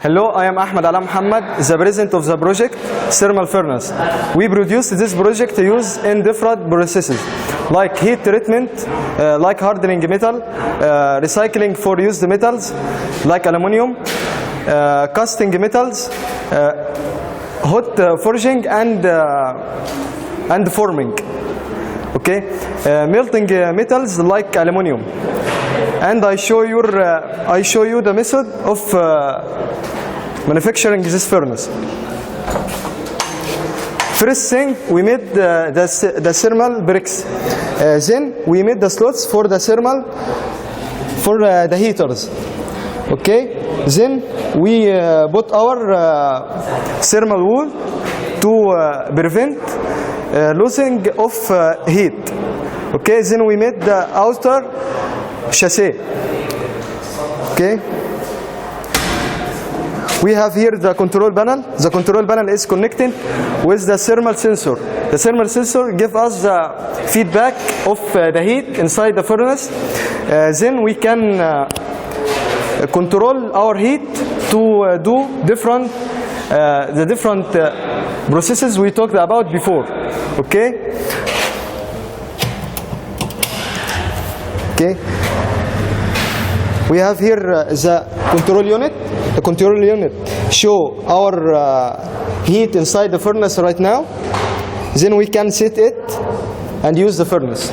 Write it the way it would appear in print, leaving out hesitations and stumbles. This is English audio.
Hello, I am Ahmed Ala Muhammad, the president of the project Thermal Furnace. We produced this project to use in different processes, like heat treatment, like hardening metal, recycling for used metals, like aluminum, casting metals, hot forging and forming. Okay, melting metals like aluminum. And I show you the method of manufacturing this furnace. First thing, we made the thermal bricks. Then we made the slots for the thermal, for the heaters. Okay. Then we put our thermal wool to prevent losing of heat. Okay. Then we made the outer chassis. Okay. We have here the control panel. The control panel is connected with the thermal sensor. The thermal sensor gives us the feedback of the heat inside the furnace. Then we can control our heat to do the different processes we talked about before. Okay. Okay. We have here the control unit. The control unit show our heat inside the furnace right now. Then we can set it and use the furnace.